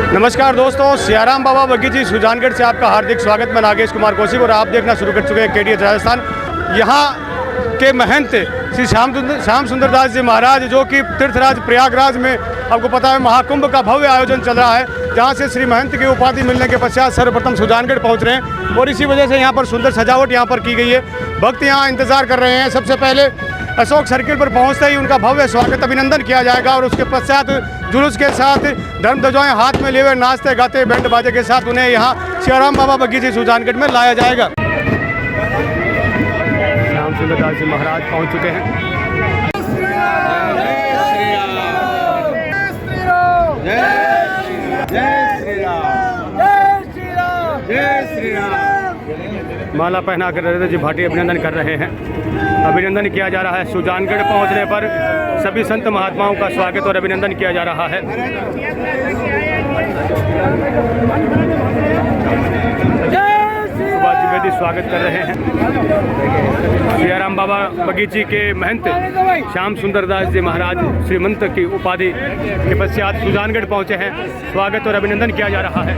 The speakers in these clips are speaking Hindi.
नमस्कार दोस्तों, सियाराम बाबा बगीची सुजानगढ़ से आपका हार्दिक स्वागत। मैं नागेश कुमार कौशिक और आप देखना शुरू कर चुके हैं KDH राजस्थान। यहाँ के महंत श्री श्याम सुंदर दास जी महाराज, जो कि तीर्थराज प्रयागराज में आपको पता है महाकुंभ का भव्य आयोजन चल रहा है, जहाँ से श्री महंत की उपाधि मिलने के पश्चात सर्वप्रथम सुजानगढ़ पहुँच रहे हैं और इसी वजह से यहाँ पर सुंदर सजावट यहाँ पर की गई है। भक्त यहाँ इंतजार कर रहे हैं। सबसे पहले अशोक सर्किल पर पहुंचते ही उनका भव्य स्वागत अभिनंदन किया जाएगा और उसके पश्चात जुलूस के साथ धर्म ध्वजाएं हाथ में लिए हुए नाचते गाते बैंड बाजे के साथ उन्हें यहाँ सियाराम बाबा बगीची सुजानगढ़ में लाया जाएगा। श्याम सुंदर दास जी महाराज पहुंच चुके हैं। माला पहना कर नरेंद्र जी भाटी अभिनंदन कर रहे हैं। अभिनंदन किया जा रहा है। सुजानगढ़ पहुंचने पर सभी संत महात्माओं का स्वागत और अभिनंदन किया जा रहा है। द्विवेदी स्वागत कर रहे हैं। सियाराम बाबा बगीची के महंत श्याम सुंदर दास जी महाराज श्रीमंत की उपाधि के पश्चात सुजानगढ़ पहुंचे हैं। स्वागत और अभिनंदन किया जा रहा है।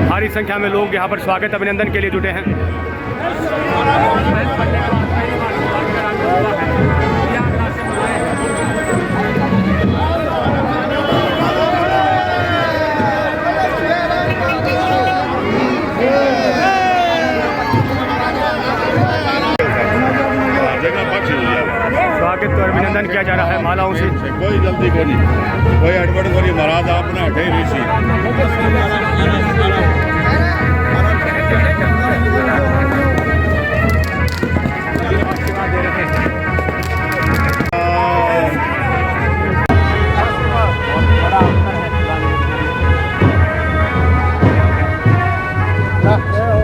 भारी संख्या में लोग यहाँ पर स्वागत अभिनंदन के लिए जुटे हैं। स्वागत और अभिनंदन किया जा रहा है मालाओं से। कोई जल्दी को नहीं, कोई हड़बड़ को नहीं, महाराज आपने हटे ऋषि।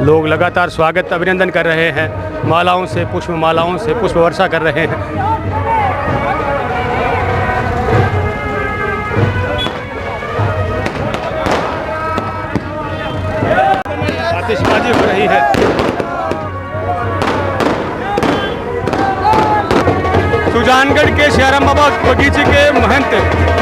लोग लगातार स्वागत अभिनंदन कर रहे हैं। मालाओं से पुष्प वर्षा कर रहे हैं। आतिशबाजी हो रही है। सुजानगढ़ के सियाराम बाबा बगीचे के महंत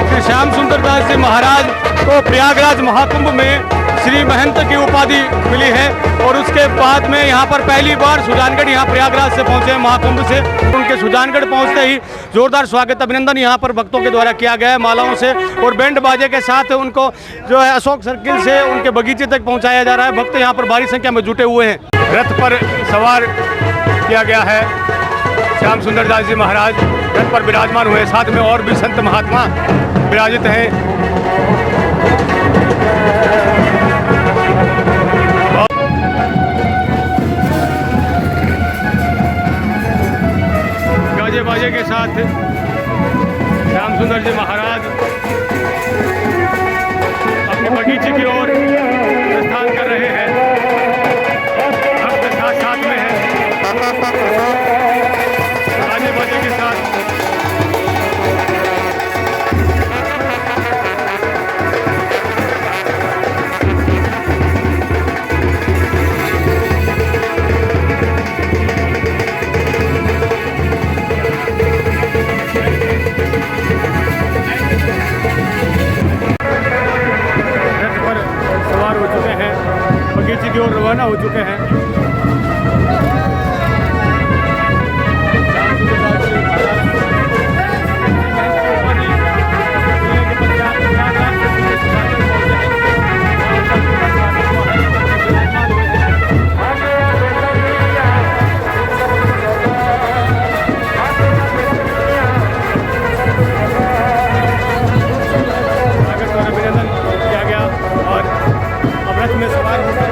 श्री श्याम सुंदर दास जी महाराज को प्रयागराज महाकुंभ में श्री महंत की उपाधि मिली है और उसके बाद में यहाँ पर पहली बार सुजानगढ़ यहाँ प्रयागराज से पहुँचे हैं महाकुंभ से। उनके सुजानगढ़ पहुँचते ही जोरदार स्वागत अभिनंदन यहाँ पर भक्तों के द्वारा किया गया है मालाओं से और बैंड बाजे के साथ उनको जो है अशोक सर्किल से उनके बगीचे तक पहुँचाया जा रहा है। भक्त यहाँ पर भारी संख्या में जुटे हुए हैं। रथ पर सवार किया गया है। श्याम सुंदर दास जी महाराज रथ पर विराजमान हुए, साथ में और भी संत महात्मा विराजित हैं। गाजे बाजे के साथ श्याम सुंदर जी महाराज अपने बगीचे की ओर प्रस्थान कर रहे हैं। भक्त साथ में है। गाजे बाजे के साथ बगीचे की ओर रवाना हो चुके हैं। अभिनंदन किया गया और अब रथ में सवार होकर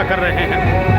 पूजा कर रहे हैं।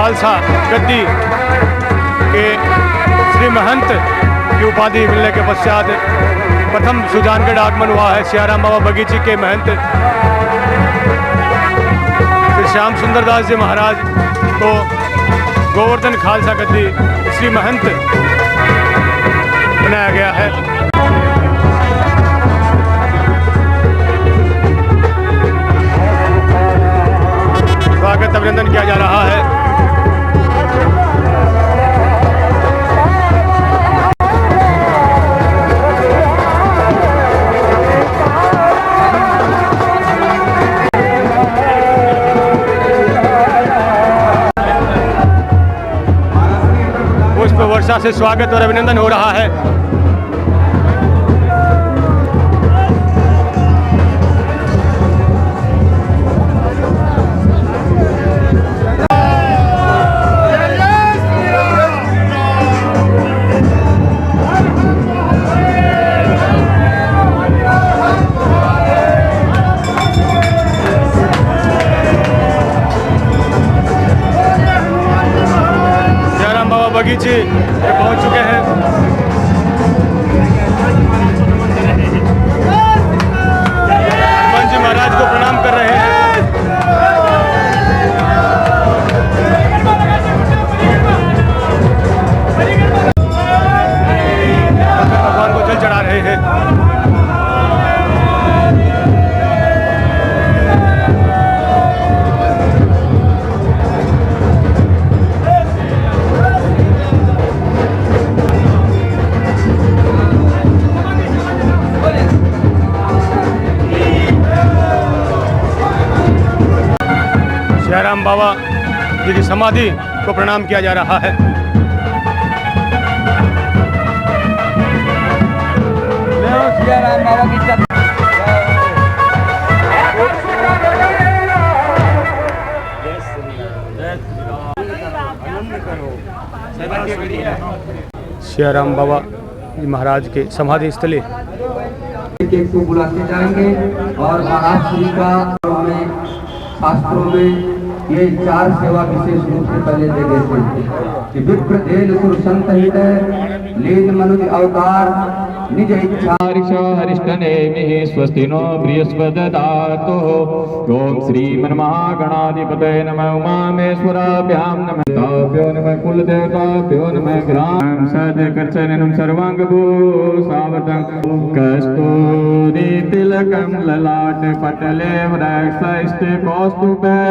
खालसा गद्दी के श्री महंत की उपाधि मिलने के पश्चात प्रथम सुजानगढ़ आगमन हुआ है सियाराम बाबा बगीची के महंत श्री श्याम सुंदर दास जी महाराज को गोवर्धन खालसा गद्दी श्री महंत बनाया गया है। स्वागत अभिनंदन किया जा रहा है। पुष्प वर्षा से स्वागत और अभिनंदन हो रहा है। बगीची पे पहुंच चुके हैं। हनुमान जी महाराज को प्रणाम कर रहे हैं। भगवान को जल चढ़ा रहे हैं। सियाराम बाबा जी की समाधि को प्रणाम किया जा रहा है। सियाराम बाबा की सियाराम बाबा जी महाराज के समाधि स्थली केक को बुलाते जाएंगे और महाराज श्री का हमें शास्त्रों में ये 4 सेवा विशेष रूप से पहले दे गए थे कि विप्र देल सुर संत हित लीन मनुज अवतार निज इच्छा हरिष्ठनेमिः स्वस्ति नो बृहस्पतिर्दधातु। ओम श्री मनमहागणाधिपतये नमः। उमामेश्वराभ्यां नमः। ताभ्यो नमः कुलदेवताभ्यो नमः। ग्राम सदकर्षणं सर्वांगभूषावृतं कस्तूरी तिलकं ललाट पटले वृक्षस्थे कौस्तुभे।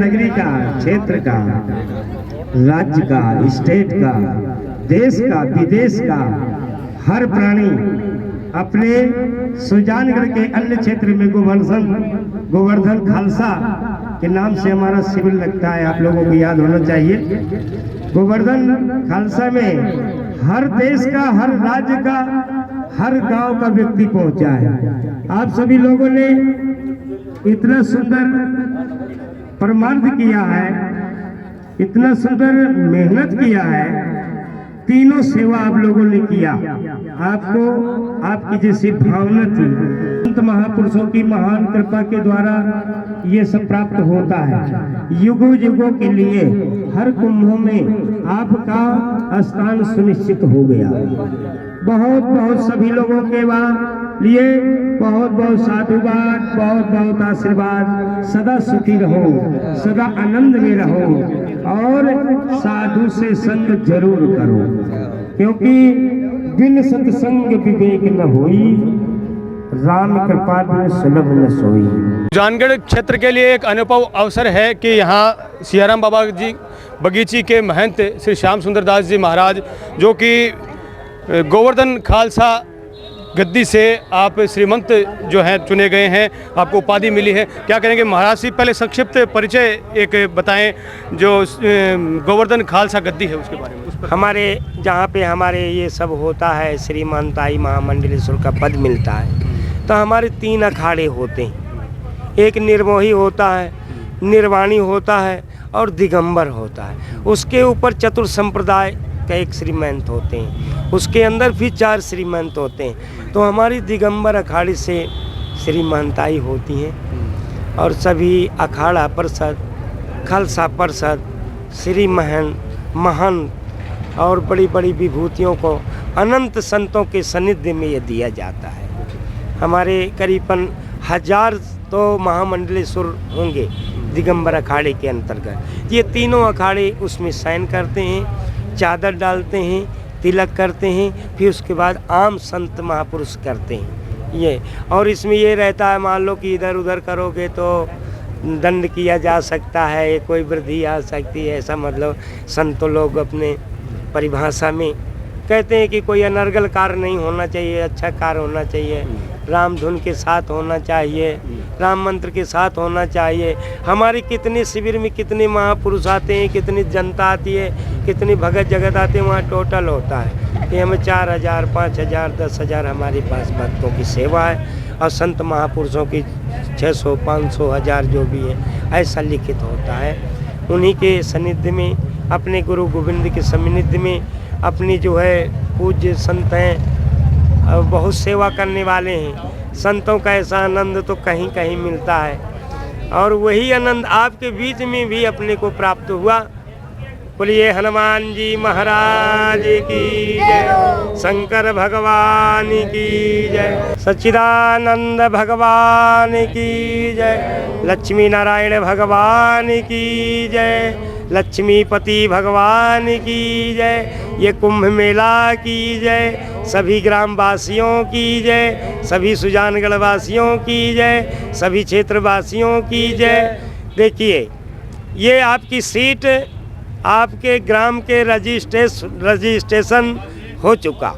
नगरी का, क्षेत्र का, राज्य का, स्टेट का, देश का, विदेश का हर प्राणी अपने सुजानगढ़ के अन्य क्षेत्र में गोवर्धन खालसा के नाम से हमारा शिविर लगता है। आप लोगों को याद होना चाहिए गोवर्धन खालसा में हर देश का, हर राज्य का, हर गांव का व्यक्ति पहुंचा है। आप सभी लोगों ने इतना सुंदर परमार्थ किया है, इतना सुंदर मेहनत किया है। तीनों सेवा आप लोगों ने किया। आपको आपकी जैसी भावना थी, संत महापुरुषों की महान कृपा के द्वारा ये सब प्राप्त होता है। युगों युगों के लिए हर कुंभों में आपका स्थान सुनिश्चित हो गया। बहुत बहुत सभी लोगों के लिए बहुत बहुत साधुवाद, बहुत बहुत आशीर्वाद। सदा सुखी रहो, सदा आनंद में रहो और साधु से संग जरूर करो, क्योंकि बिन सत्संग विवेक न होई, राम कृपा बिन सुलभ न सोई। सुजानगढ़ क्षेत्र के लिए एक अनुभव अवसर है कि यहाँ सियाराम बाबा जी बगीची के महंत श्री श्याम सुंदर दास जी महाराज, जो कि गोवर्धन खालसा गद्दी से आप श्रीमंत जो हैं चुने गए हैं, आपको उपाधि मिली है। क्या करेंगे महाराज जी? पहले संक्षिप्त परिचय एक बताएं, जो गोवर्धन खालसा गद्दी है उसके बारे में। हमारे जहाँ पे हमारे ये सब होता है, श्रीमंताई महामंडलेश्वर का पद मिलता है, तो हमारे 3 अखाड़े होते हैं। एक निर्मोही होता है, निर्वाणी होता है और दिगंबर होता है। उसके ऊपर चतुर संप्रदाय का एक श्रीमंत होते हैं, उसके अंदर भी 4 श्रीमंत होते हैं। तो हमारी दिगंबर अखाड़े से श्रीमंताई होती हैं और सभी अखाड़ा परिषद, खालसा परिषद श्री महंत और बड़ी बड़ी विभूतियों को अनंत संतों के सानिध्य में ये दिया जाता है। हमारे करीबन 1000 तो महामंडलेश्वर होंगे दिगंबर अखाड़े के अंतर्गत। ये तीनों अखाड़े उसमें शयन करते हैं, चादर डालते हैं, तिलक करते हैं, फिर उसके बाद आम संत महापुरुष करते हैं ये। और इसमें ये रहता है, मान लो कि इधर उधर करोगे तो दंड किया जा सकता है, कोई वृद्धि आ सकती है, ऐसा मतलब संतों लोग अपने परिभाषा में कहते हैं कि कोई अनर्गल कार्य नहीं होना चाहिए, अच्छा कार्य होना चाहिए, राम धुन के साथ होना चाहिए, राम मंत्र के साथ होना चाहिए। हमारे कितने शिविर में कितने महापुरुष आते हैं, कितनी जनता आती है, कितनी भगत जगत आते हैं, वहाँ टोटल होता है कि हमें 4000, 5000, 10,000 हमारे पास भक्तों की सेवा है और संत महापुरुषों की 600, 500, 1000 जो भी है ऐसा लिखित होता है। उन्हीं के सानिध्य में, अपने गुरु गोविंद के सानिध्य में अपनी जो है पूज्य संत हैं, बहुत सेवा करने वाले हैं। संतों का ऐसा आनंद तो कहीं कहीं मिलता है और वही आनंद आपके बीच में भी अपने को प्राप्त हुआ। बोलिए हनुमान जी महाराज की जय, शंकर भगवान की जय, सच्चिदानंद भगवान की जय, लक्ष्मी नारायण भगवान की जय, लक्ष्मीपति भगवान की जय, ये कुंभ मेला की जय, सभी ग्रामवासियों की जय, सभी सुजानगढ़ वासियों की जय, सभी क्षेत्रवासियों की जय। देखिए ये आपकी सीट आपके ग्राम के रजिस्ट्रेशन हो चुका।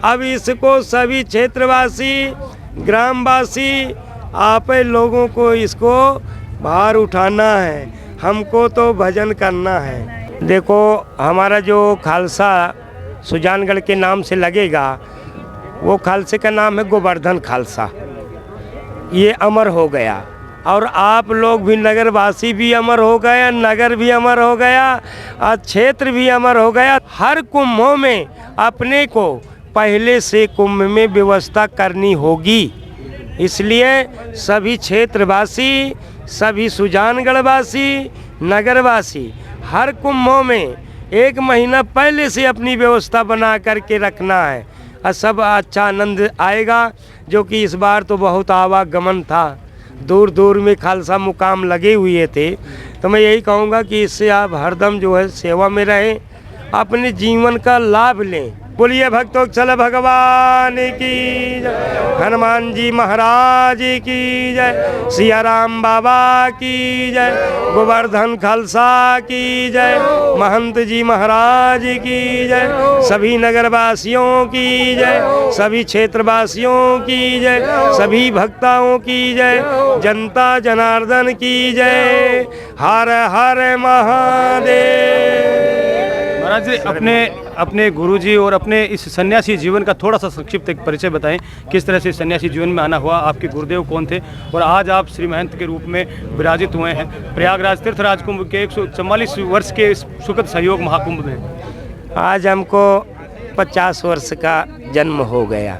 अब इसको सभी क्षेत्रवासी, ग्रामवासी, आप लोगों को इसको बाहर उठाना है, हमको तो भजन करना है। देखो हमारा जो खालसा सुजानगढ़ के नाम से लगेगा, वो खालसे का नाम है गोवर्धन खालसा। ये अमर हो गया और आप लोग भी, नगरवासी भी अमर हो गया, नगर भी अमर हो गया और क्षेत्र भी अमर हो गया। हर कुंभों में अपने को पहले से कुंभ में व्यवस्था करनी होगी। इसलिए सभी क्षेत्रवासी, सभी सुजानगढ़वासी, नगरवासी हर कुंभों में 1 महीना पहले से अपनी व्यवस्था बना करके रखना है और सब अच्छा आनंद आएगा। जो कि इस बार तो बहुत आवागमन था, दूर दूर में खालसा मुकाम लगे हुए थे। तो मैं यही कहूँगा कि इससे आप हरदम जो है सेवा में रहें, अपने जीवन का लाभ लें। बोलिए भक्तोत्सल भगवान की जय, हनुमान जी महाराज की जय, सिया राम बाबा की जय, गोवर्धन खालसा की जय, महंत जी महाराज की जय, सभी नगरवासियों की जय, सभी क्षेत्रवासियों की जय, सभी भक्ताओं की जय, जनता जनार्दन की जय। हर हर महादेव। महाराज जी अपने गुरुजी और अपने इस सन्यासी जीवन का थोड़ा सा संक्षिप्त एक परिचय बताएं। किस तरह से सन्यासी जीवन में आना हुआ, आपके गुरुदेव कौन थे और आज आप श्री महंत के रूप में विराजित हुए हैं प्रयागराज तीर्थराज कुंभ के 144 वर्ष के सुखद सहयोग महाकुंभ में। आज हमको 50 वर्ष का जन्म हो गया।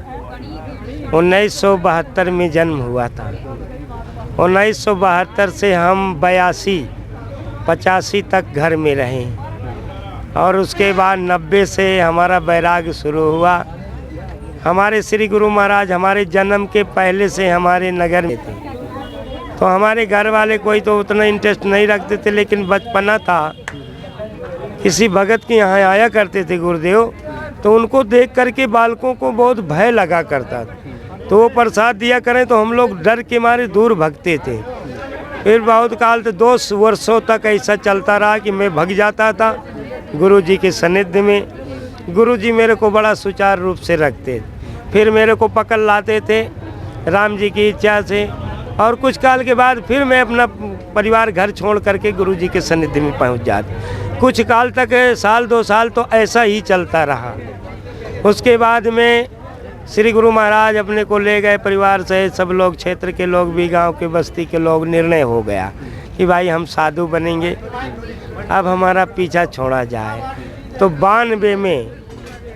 1972 में जन्म हुआ था। 1972 से हम 85 तक घर में रहे और उसके बाद 90 से हमारा वैराग्य शुरू हुआ। हमारे श्री गुरु महाराज हमारे जन्म के पहले से हमारे नगर में थे, तो हमारे घर वाले कोई तो उतना इंटरेस्ट नहीं रखते थे, लेकिन बचपना था, किसी भगत के यहाँ आया करते थे गुरुदेव, तो उनको देख करके बालकों को बहुत भय लगा करता था, तो वो प्रसाद दिया करें तो हम लोग डर के मारे दूर भगते थे। फिर बहुत काल तो 2 वर्षों तक ऐसा चलता रहा कि मैं भग जाता था गुरुजी के सानिध्य में। गुरुजी मेरे को बड़ा सुचारू रूप से रखते, फिर मेरे को पकड़ लाते थे राम जी की इच्छा से, और कुछ काल के बाद फिर मैं अपना परिवार घर छोड़ करके गुरुजी के सानिध्य में पहुंच जाता। कुछ काल तक 1-2 साल तो ऐसा ही चलता रहा। उसके बाद में श्री गुरु महाराज अपने को ले गए परिवार से, सब लोग, क्षेत्र के लोग भी, गांव के बस्ती के लोग, निर्णय हो गया कि भाई हम साधु बनेंगे, अब हमारा पीछा छोड़ा जाए। तो 92 में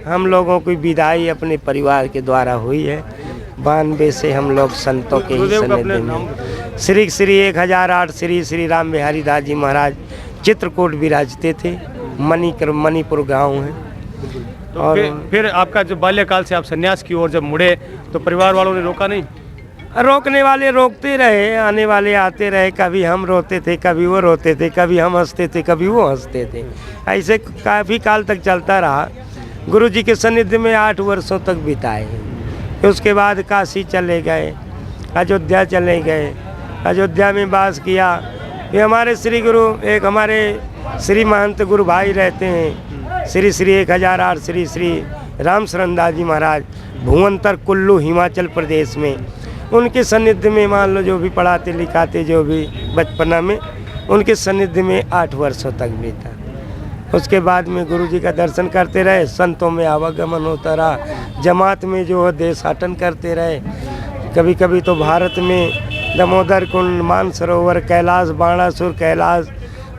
हम लोगों की विदाई अपने परिवार के द्वारा हुई है। 92 से हम लोग संतों के ही सानिध्य में, श्री 1008 श्री राम बिहारी दास जी महाराज चित्रकूट विराजते थे। मणिपुर गांव है। तो फिर आपका जो बाल्यकाल से आप संन्यास की ओर जब मुड़े तो परिवार वालों ने रोका नहीं? रोकने वाले रोकते रहे, आने वाले आते रहे। कभी हम रोते थे, कभी वो रोते थे, कभी हम हंसते थे, कभी वो हंसते थे। ऐसे काफ़ी काल तक चलता रहा। गुरु जी के सानिध्य में 8 वर्षों तक बिताए। उसके बाद काशी चले गए, अयोध्या चले गए, अयोध्या में वास किया। ये हमारे श्री गुरु, एक हमारे श्री महंत गुरु भाई रहते हैं, श्री श्री 1008 श्री श्री राम शरण दास जी महाराज, भुवंतर कुल्लू हिमाचल प्रदेश में। उनके सानिध्य में मान लो जो भी पढ़ाते लिखाते, जो भी बचपना में उनके सानिध्य में 8 वर्षों तक बीता। उसके बाद में गुरु जी का दर्शन करते रहे, संतों में आवागमन होता रहा, जमात में जो है देशाटन करते रहे। कभी कभी तो भारत में दामोदर कुंड, मानसरोवर, कैलाश, बाणासुर कैलाश,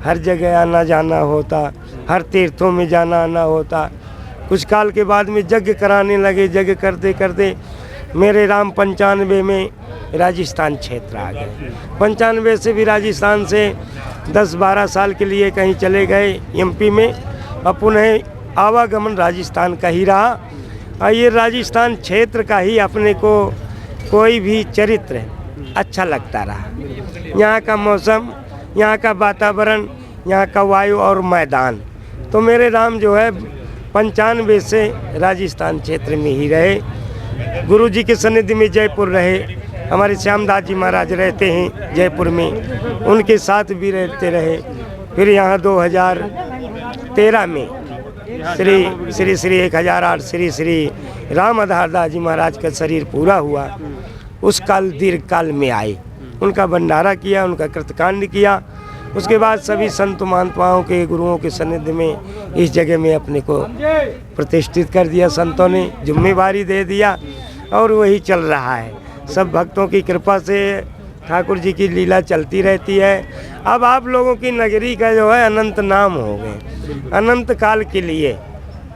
हर जगह आना जाना होता, हर तीर्थों में जाना आना होता। कुछ काल के बाद में यज्ञ कराने लगे। यज्ञ करते करते मेरे राम 95 में राजस्थान क्षेत्र आ गए। 95 से भी राजस्थान से 10-12 साल के लिए कहीं चले गए एमपी में, और पुनः आवागमन राजस्थान का ही रहा। और ये राजस्थान क्षेत्र का ही अपने को कोई भी चरित्र अच्छा लगता रहा। यहाँ का मौसम, यहाँ का वातावरण, यहाँ का वायु और मैदान। तो मेरे राम जो है 95 से राजस्थान क्षेत्र में ही रहे। गुरु जी के सानिध्य में जयपुर रहे। हमारे श्यामदास जी महाराज रहते हैं जयपुर में, उनके साथ भी रहते रहे। फिर यहाँ 2013 में श्री श्री 1008 श्री श्री राम आधार दास जी महाराज का शरीर पूरा हुआ। उस काल दीर्घ काल में आए, उनका भंडारा किया, उनका कृतकांड किया। उसके बाद सभी संत महात्माओं के, गुरुओं के सानिध्य में इस जगह में अपने को प्रतिष्ठित कर दिया। संतों ने जिम्मेवारी दे दिया और वही चल रहा है। सब भक्तों की कृपा से ठाकुर जी की लीला चलती रहती है। अब आप लोगों की नगरी का जो है अनंत नाम हो गए। अनंत काल के लिए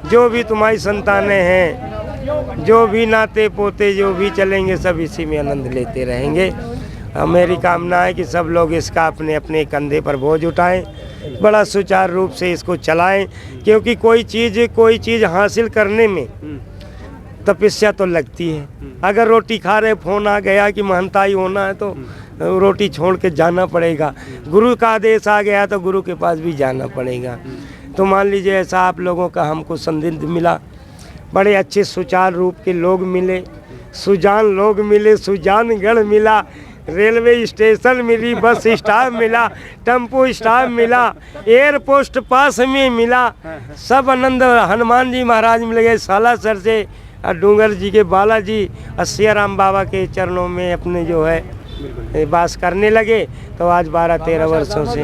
जो भी तुम्हारी संतानें हैं, जो भी नाते पोते जो भी चलेंगे, सब इसी में आनंद लेते रहेंगे। मेरी कामना है कि सब लोग इसका अपने अपने कंधे पर बोझ उठाएं, बड़ा सुचारू रूप से इसको चलाएं। क्योंकि कोई चीज़ हासिल करने में तपस्या तो लगती है। अगर रोटी खा रहे फोन आ गया कि महंताई होना है तो रोटी छोड़ के जाना पड़ेगा। गुरु का आदेश आ गया तो गुरु के पास भी जाना पड़ेगा। तो मान लीजिए ऐसा आप लोगों का हमको संदिग्ध मिला, बड़े अच्छे सुचारू रूप के लोग मिले, सुजान लोग मिले, सुजानगढ़ मिला, रेलवे स्टेशन मिली, बस स्टॉप मिला, टेम्पो स्टॉप मिला, एयरपोस्ट पास में मिला। सब आनंद। हनुमान जी महाराज मिल गए सालासर से, और डूंगर जी के बालाजी और सियाराम बाबा के चरणों में अपने जो है वास करने लगे। तो आज 12-13 वर्षों से